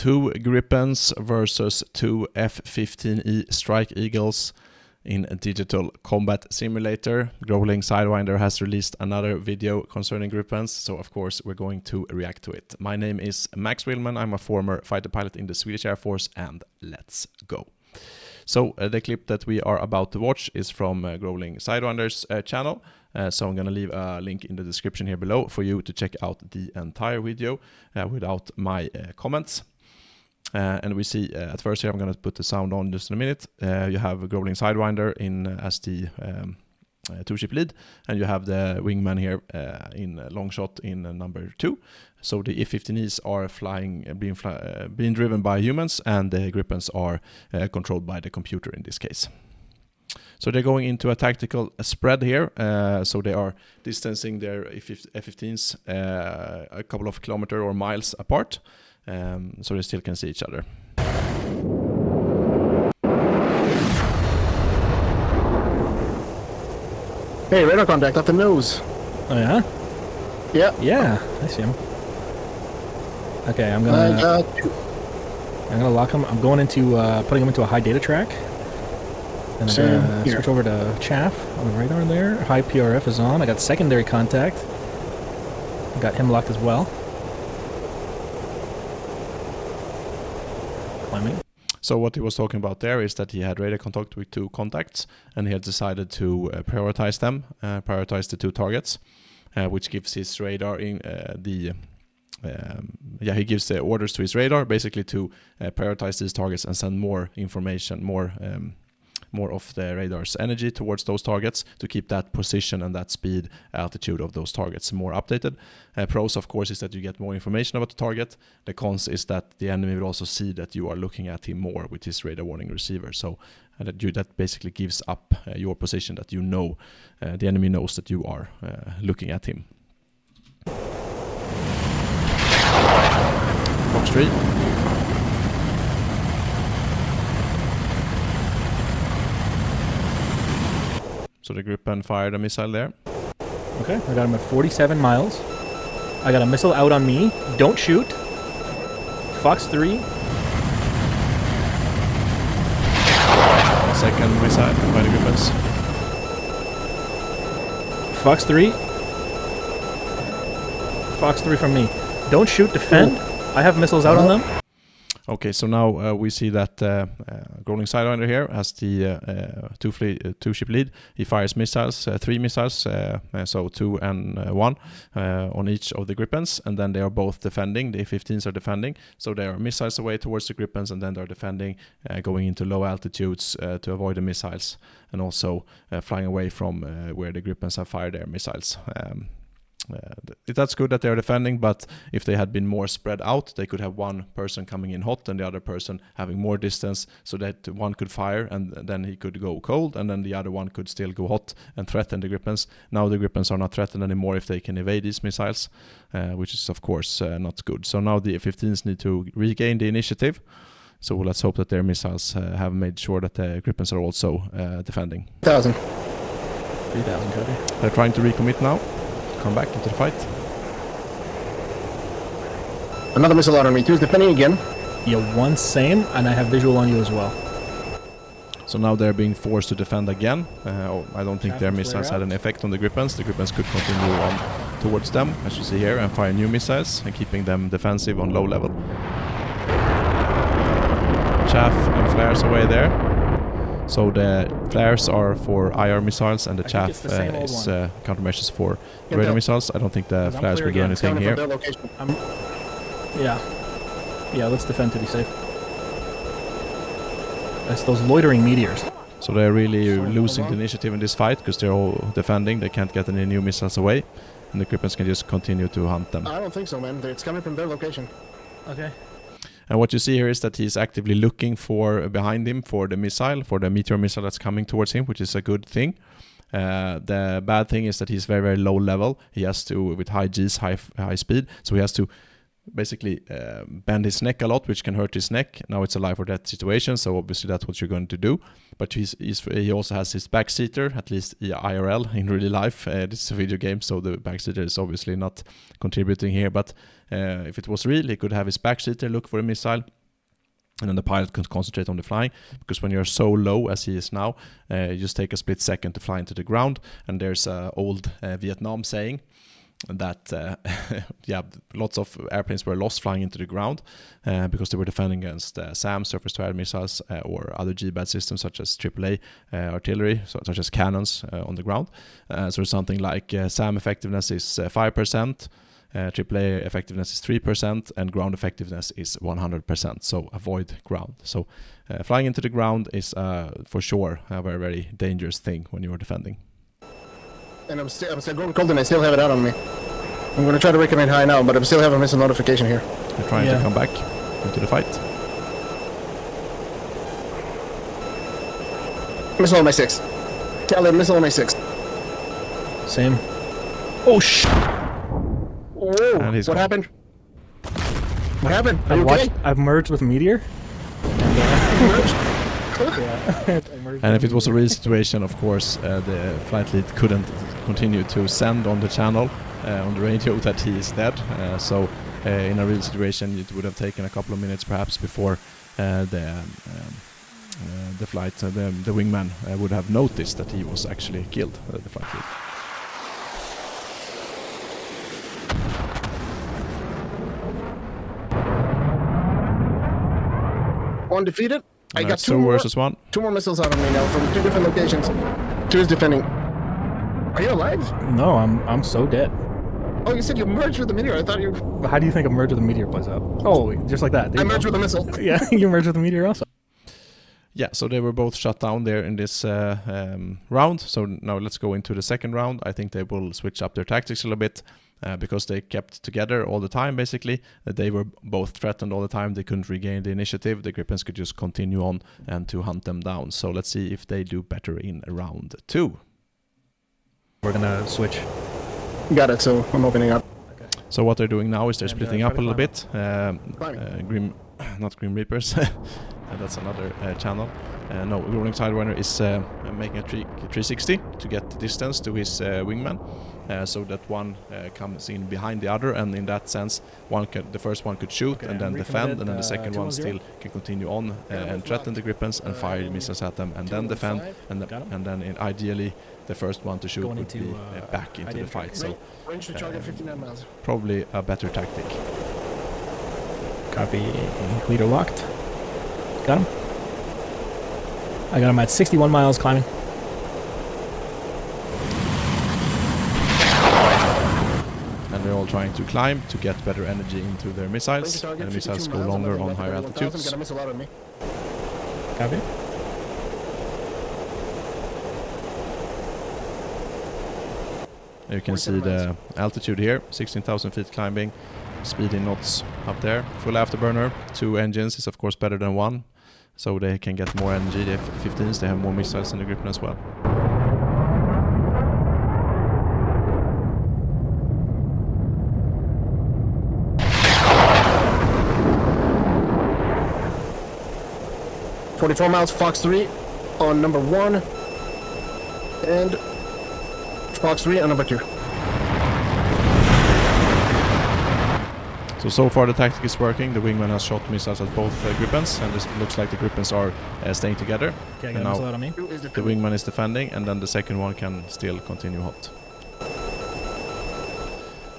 2 Gripens versus 2 F-15E Strike Eagles in a digital combat simulator. Growling Sidewinder has released another video concerning Gripens, so of course we're going to react to it. My name is Max Villman, I'm a former fighter pilot in the Swedish Air Force, and let's go. So the clip that we are about to watch is from Growling Sidewinder's channel, so I'm gonna leave a link in the description here below for you to check out the entire video without my comments. And we see at first here, I'm going to put the sound on just in a minute. You have a Growling Sidewinder in as the two-ship lead, and you have the wingman here in long shot in number 2. So the F-15Es are being driven by humans, and the Gripens are controlled by the computer in this case. So they're going into a tactical spread here. So they are distancing their F-15s a couple of kilometers or miles apart. So they still can see each other. Hey, radar contact off the nose. Oh yeah? Yeah. Yeah, I see him. Okay, I'm gonna lock him. I'm going into putting him into a high data track. And I'm gonna switch over to chaff on the radar there. High PRF is on. I got secondary contact. I got him locked as well. So what he was talking about there is that he had radar contact with 2 contacts, and he had decided to prioritize them, prioritize the 2 targets, which gives his radar he gives the orders to his radar basically to prioritize these targets and send more information, more of the radar's energy towards those targets to keep that position and that speed, altitude of those targets more updated. Pros, of course, is that you get more information about the target. The cons is that the enemy will also see that you are looking at him more with his radar warning receiver. So that basically gives up your position, that you know, the enemy knows that you are looking at him. Box 3. So the Gripen fired a missile there. Okay, I got him at 47 miles. I got a missile out on me. Don't shoot. Fox 3. Second missile by the Gripens. Fox 3. Fox 3 from me. Don't shoot, defend. I have missiles out on them. Okay, so now we see that Growling Sidewinder here has the two-ship lead. He fires missiles, 3 missiles, so 2 and 1 on each of the Gripens, and then they are both defending. The F-15s are defending, so they are missiles away towards the Gripens, and then they're defending, going into low altitudes to avoid the missiles, and also flying away from where the Gripens have fired their missiles. That's good that they're defending, but if they had been more spread out, they could have one person coming in hot and the other person having more distance, so that one could fire and then he could go cold, and then the other one could still go hot and threaten the Gripens. Now the Gripens are not threatened anymore if they can evade these missiles, which is of course not good. So now the F-15s need to regain the initiative. So let's hope that their missiles have made sure that the Gripens are also defending. 3,000 Cody. They're trying to recommit now. Come back into the fight. Another missile out on me. 2 is defending again. Yeah, 1 same, and I have visual on you as well. So now they're being forced to defend again. I don't think their missiles had an effect on the Gripens. The Gripens could continue on towards them, as you see here, and fire new missiles and keeping them defensive on low level. Chaff and flares away there. So the flares are for IR missiles, and the chaff is countermeasures for radar missiles. I don't think the flares will do anything here. Yeah, let's defend to be safe. That's those loitering meteors. So they're really losing the initiative in this fight because they're all defending. They can't get any new missiles away, and the Gripens can just continue to hunt them. I don't think so, man. It's coming from their location. Okay. And what you see here is that he's actively looking for behind him for the missile, for the meteor missile that's coming towards him, which is a good thing. The bad thing is that he's very, very low level. He has to, with high Gs, high speed, so he has to basically bend his neck a lot, which can hurt his neck. Now it's a life or death situation, so obviously that's what you're going to do. But he also has his backseater, at least IRL, in real life. This is a video game, so the backseater is obviously not contributing here. But if it was real, he could have his backseater look for a missile, and then the pilot could concentrate on the flying, because when you're so low as he is now, you just take a split second to fly into the ground. And there's an old Vietnam saying that lots of airplanes were lost flying into the ground because they were defending against SAM, surface-to-air missiles, or other GBAD systems such as AAA artillery, such as cannons on the ground. So something like SAM effectiveness is 5%, AAA effectiveness is 3%, and ground effectiveness is 100%. So avoid ground. So flying into the ground is for sure a very, very dangerous thing when you are defending. And I'm still going cold and I still have it out on me. I'm going to try to recommend high now, but I'm still having a missile notification here. They're trying to come back into the fight. Missile on my 6. Tally, missile on my 6. Same. Oh, shit! Oh, what happened? What happened? Are you okay? I've merged with Meteor. And if it was a real situation, of course, the flight lead couldn't continue to send on the channel, on the radio, that he is dead. So in a real situation, it would have taken a couple of minutes perhaps before the flight, the wingman would have noticed that he was actually killed, the flight lead. Undefeated. I got two versus one. 2 more missiles out of me now from 2 different locations. 2 is defending. Are you alive? No, I'm so dead. Oh, you said you merged with the meteor. I thought you... How do you think a merge with a meteor plays out? Oh, just like that. I merged with a missile. Yeah, you merged with a meteor also. Yeah, so they were both shut down there in this round. So now let's go into the second round. I think they will switch up their tactics a little bit. Because they kept together all the time, basically. They were both threatened all the time. They couldn't regain the initiative. The Gripens could just continue on and to hunt them down. So let's see if they do better in round 2. We're gonna switch. Got it, so I'm opening up. Okay. So what they're doing now is they're splitting up a little bit. Not Grim Reapers. That's another channel. No, Rolling Sidewinder is making a 360 to get distance to his wingman. So that one comes in behind the other, and in that sense, the first one could shoot and then defend, and then the second one still can continue on and threaten the Gripens and fire missiles at them, and then defend, and then ideally the first one to shoot would be back into the fight. So range to target 59 miles. Probably a better tactic. Copy. Leader locked. Got him. I got him at 61 miles climbing. And they're all trying to climb to get better energy into their missiles. And the missiles go longer on higher altitudes. Copy. You can see the altitude here, 16,000 feet climbing, speed in knots up there. Full afterburner, 2 engines is of course better than 1. So they can get more energy. The F-15s, they have more missiles in the Gripen as well. .44 miles, Fox 3 on number 1, and Fox 3 on number 2. So far the tactic is working. The wingman has shot missiles at both Gripens, and it looks like the Gripens are staying together. Okay, and now the wingman is defending, and then the second one can still continue hot.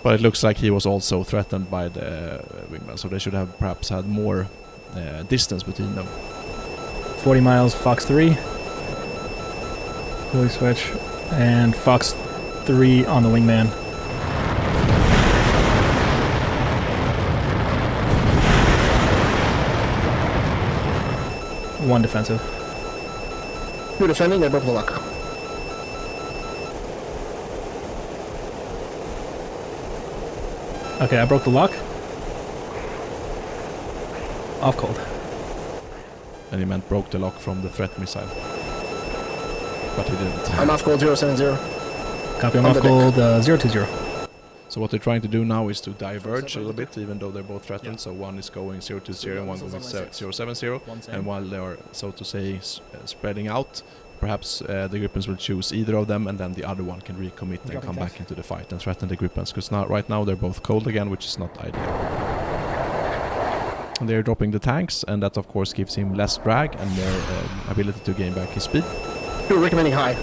But it looks like he was also threatened by the wingman, so they should have perhaps had more distance between them. 40 miles, Fox 3. Fully switch. And Fox 3 on the wingman. One defensive. 2 defending, they broke the lock. Okay, I broke the lock. Off cold. And he meant broke the lock from the threat missile. But he didn't. I'm off cold 070. Copy, I'm off cold 020. So what they're trying to do now is to diverge a little bit, even though they're both threatened. So one is going 020 and one going 070, and while they are, so to say, spreading out, perhaps the Gripens will choose either of them, and then the other one can recommit and come back into the fight and threaten the Gripens. Because right now they're both cold again, which is not ideal. And they're dropping the tanks, and that of course gives him less drag and more ability to gain back his speed. You're recommending high.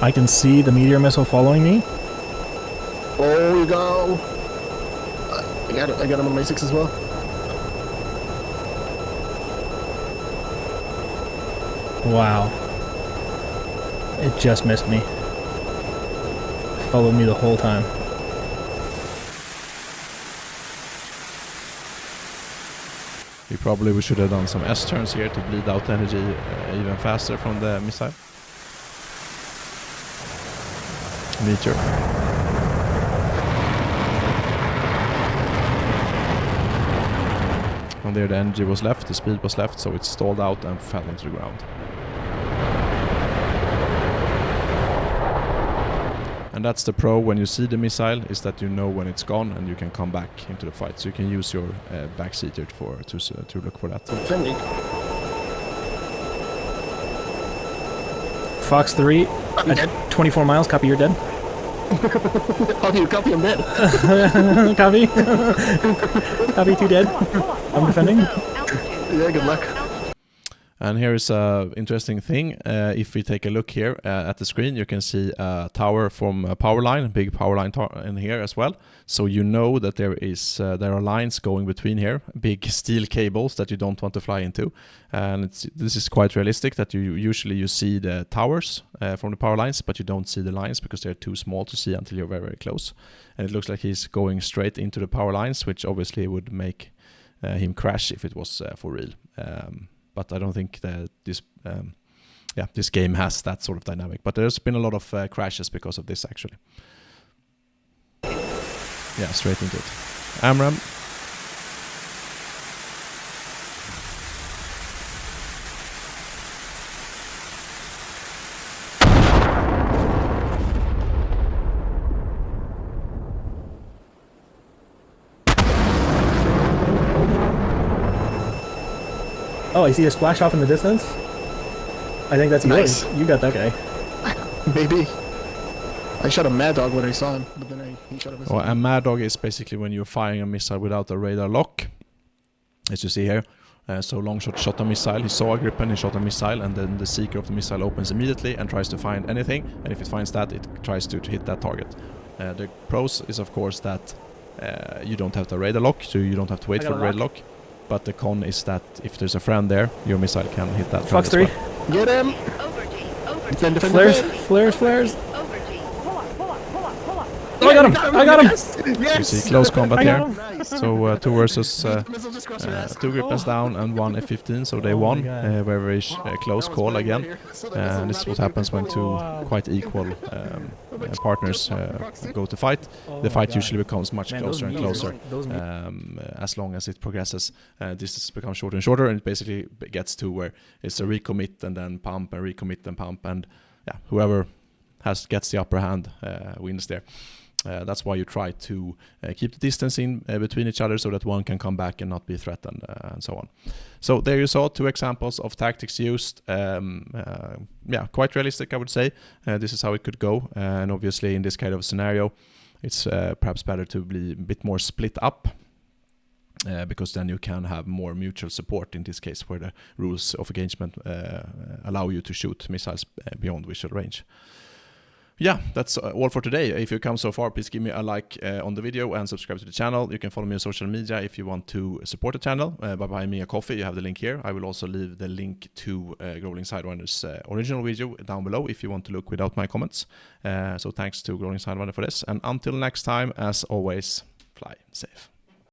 I can see the meteor missile following me. Oh, you go! I got it. I got him on my 6 as well. Wow. It just missed me. Followed me the whole time. We should have done some S-turns here to bleed out energy even faster from the missile. Meteor. And there the energy was left, the speed was left, so it stalled out and fell into the ground. And that's the pro when you see the missile, is that you know when it's gone and you can come back into the fight. So you can use your backseater to look for that. Fox 3 at 24 miles, copy, you're dead. Copy, I'm dead. Copy. Copy, 2 dead. I'm defending. Yeah, good luck. And here is an interesting thing. If we take a look here at the screen, you can see a tower from a power line, a big power line in here as well. So you know that there are lines going between here, big steel cables that you don't want to fly into. And this is quite realistic, that usually you see the towers from the power lines, but you don't see the lines because they're too small to see until you're very, very close. And it looks like he's going straight into the power lines, which obviously would make him crash if it was for real. But I don't think that this game has that sort of dynamic. But there's been a lot of crashes because of this, actually. Yeah, straight into it. AMRAAM. Oh, I see a splash off in the distance. I think that's yours. You got that guy. Maybe. I shot a Mad Dog when I saw him, but then he shot a missile. Well, a Mad Dog is basically when you're firing a missile without a radar lock, as you see here. So Longshot shot a missile, he saw a Gripen, he shot a missile, and then the seeker of the missile opens immediately and tries to find anything, and if it finds that, it tries to hit that target. The pros is of course that you don't have the radar lock, so you don't have to wait for the radar lock. But the con is that if there's a friend there, your missile can hit that friend. Fox 3. Well. Get him! Flares. Oh, I got him! Yes! You see close combat here. Nice. So 2 versus 2 Gripens down and 1 F-15, so they won. Very close call again. And this is what happens when 2 quite equal partners go to fight. The fight usually becomes much closer and closer as long as it progresses. This has become shorter and shorter, and it basically gets to where it's a recommit and then pump and recommit and pump, and yeah, whoever gets the upper hand wins there. That's why you try to keep the distance in between each other so that one can come back and not be threatened and so on. So there you saw 2 examples of tactics used. Yeah, quite realistic, I would say. This is how it could go. And obviously in this kind of scenario, it's perhaps better to be a bit more split up. Because then you can have more mutual support in this case, where the rules of engagement allow you to shoot missiles beyond visual range. Yeah, that's all for today. If you come so far, please give me a like on the video and subscribe to the channel. You can follow me on social media if you want to support the channel by buying me a coffee. You have the link here. I will also leave the link to Growling Sidewinder's original video down below if you want to look without my comments. So thanks to Growling Sidewinder for this. And until next time, as always, fly safe.